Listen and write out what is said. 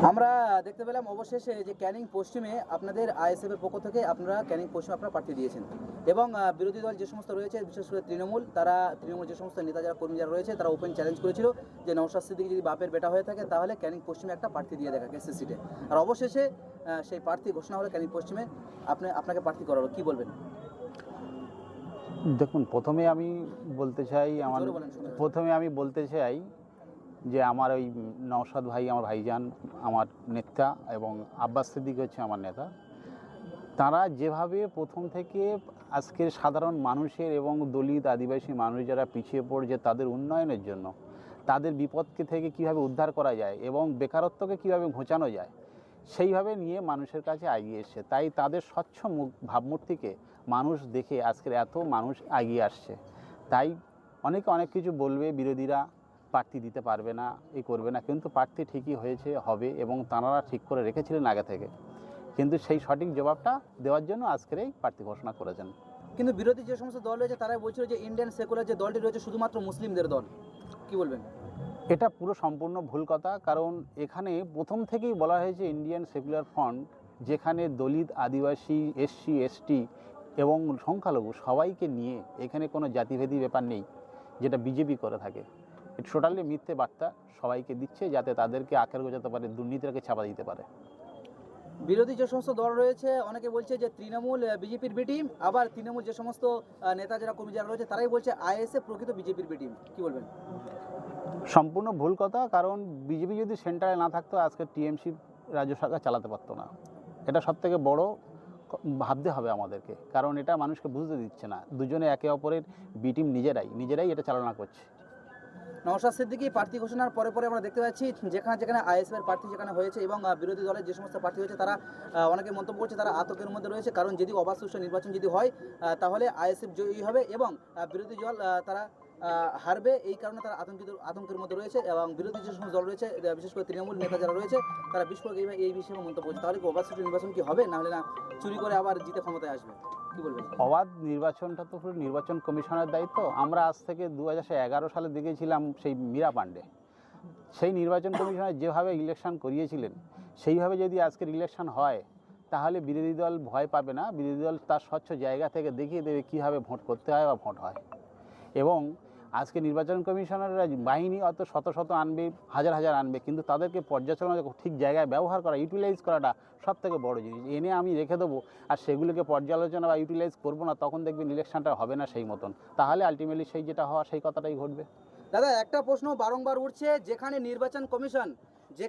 আমরা দেখতে পেলাম অবশেষে যে ক্যানিং পশ্চিমে আপনাদের আইএসএফ এর পক্ষ থেকে আপনারা ক্যানিং পশ্চিমে আপনারা প্রার্থী দিয়েছেন এবং বিরোধী দল যে সমস্ত রয়েছে বিশেষ করে তৃণমূল যে সমস্ত নেতা যারা কর্মী যারা রয়েছে তারা ওপেন চ্যালেঞ্জ করেছিল যে নওশাদ সিদ্দিকী যদি বাপের বেটা হয়ে থাকে তাহলে ক্যানিং পশ্চিমে একটা প্রার্থী দিয়ে দেখা গেছে সিটে। আর অবশেষে সেই প্রার্থী ঘোষণা হলো ক্যানিং পশ্চিমে, আপনাকে প্রার্থী করা হলো, কী বলবেন? দেখুন, প্রথমে আমি বলতে চাই যে আমার ওই নওশাদ ভাই আমার ভাইজান, আমার নেতা, এবং আব্বাস সিদ্দিক হচ্ছে আমার নেতা। তারা যেভাবে প্রথম থেকে আজকের সাধারণ মানুষের এবং দলিত আদিবাসী মানুষ যারা পিছিয়ে পড়ছে তাদের উন্নয়নের জন্য, তাদের বিপদকে থেকে কিভাবে উদ্ধার করা যায় এবং বেকারত্বকে কিভাবে ঘোচানো যায় সেইভাবে নিয়ে মানুষের কাছে এগিয়ে এসছে। তাই তাদের স্বচ্ছ ভাবমূর্তিকে মানুষ দেখে আজকের এত মানুষ এগিয়ে আসছে। তাই অনেকে অনেক কিছু বলবে, বিরোধীরা প্রার্থী দিতে পারবে না, এই করবে না, কিন্তু প্রার্থী ঠিকই হয়েছে, হবে, এবং তাঁরা ঠিক করে রেখেছিলেন আগে থেকে। কিন্তু সেই সঠিক জবাবটা দেওয়ার জন্য আজকের এই প্রার্থী ঘোষণা করেছেন। কিন্তু বিরোধী যে সমস্ত দল রয়েছে তারাই বলছিল যে ইন্ডিয়ান সেকুলার যে দলটি রয়েছে শুধুমাত্র মুসলিমদের দল, কি বলবেন? এটা পুরো সম্পূর্ণ ভুল কথা। কারণ এখানে প্রথম থেকেই বলা হয়েছে ইন্ডিয়ান সেকুলার ফ্রন্ট, যেখানে দলিত আদিবাসী এসসি এসটি এবং সংখ্যালঘু সবাইকে নিয়ে, এখানে কোনো জাতিভেদী ব্যাপার নেই যেটা বিজেপি করে থাকে। এটা টোটালি মিথ্যে বার্তা সবাইকে দিচ্ছে, যাতে তাদেরকে আখের গোজাতে পারে, দুর্নীতিটাকে চাপা দিতে পারে। বিরোধী যে সমস্ত দল রয়েছে অনেকে বলছে যে তৃণমূল বিজেপির বি টিম, আবার তৃণমূল যে সমস্ত নেতা যারা কর্মী যারা রয়েছে তারাই বলছে আইএসএফ প্রকৃত বিজেপির বি টিম, কি বলবেন? সম্পূর্ণ ভুল কথা। কারণ বিজেপি যদি সেন্টারে না থাকতো আজকে টিএমসি রাজ্য সরকার চালাতে পারতো না। এটা সবথেকে বড় ভাবতে হবে আমাদেরকে, কারণ এটা মানুষকে বুঝতে দিচ্ছে না। দুজনে একে অপরের বি টিম, নিজেরাই এটা চালনা করছে। নওশাদ সিদ্দিকী প্রার্থী ঘোষণার পরে আমরা দেখতে পাচ্ছি যেখানে আইএসএফ এর প্রার্থী যেখানে হয়েছে এবং বিরোধী দলের যে সমস্ত প্রার্থী হয়েছে তারা অনেকে মন্তব্য করছে তারা আতঙ্কের মধ্যে রয়েছে, কারণ যদি অবাধ সুষ্ঠু নির্বাচন যদি হয় তাহলে আইএসএফ জয়ী হবে এবং বিরোধী দল তারা হারবে, এই কারণে তারা আতঙ্কের মধ্যে রয়েছে। এবং বিরোধী যে সমস্ত দল রয়েছে বিশেষ করে তৃণমূল নেতা যারা রয়েছে তারা বিস্ফোরক এই বিষয়ে মন্তব্য করছে। তাহলে কি অবাধ সুষ্ঠু নির্বাচন কি হবে, না হলে না চুরি করে আবার জিতে ক্ষমতায় আসবে, কি বলবেন? অবাধ নির্বাচনটা তো পুরো নির্বাচন কমিশনের দায়িত্ব। আমরা আজ থেকে 2011 সালে দেখেছিলাম সেই মীরা পাণ্ডে, সেই নির্বাচন কমিশনার যেভাবে ইলেকশন করিয়েছিলেন, সেইভাবে যদি আজকের ইলেকশন হয় তাহলে বিরোধী দল ভয় পাবে না। বিরোধী দল তার স্বচ্ছ জায়গা থেকে দেখিয়ে দেবে কীভাবে ভোট করতে হয় বা ভোট হয়। এবং আজকে নির্বাচন কমিশনাররা বাহিনী অত শত শত আনবে, হাজার হাজার আনবে, কিন্তু তাদেরকে পর্যালোচনা ঠিক জায়গায় ব্যবহার করা, ইউটিলাইজ করাটা সব থেকে বড় জিনিস। এনে আমি রেখে দেবো আর সেগুলোকে পর্যালোচনা বা ইউটিলাইজ করবো না, তখন দেখবেন ইলেকশনটা হবে না সেই মতন। তাহলে আলটিমেটলি সেই যেটা হওয়া সেই কথাটাই ঘটবে। দাদা, একটা প্রশ্ন বারংবার উঠছে, যেখানে নির্বাচন কমিশন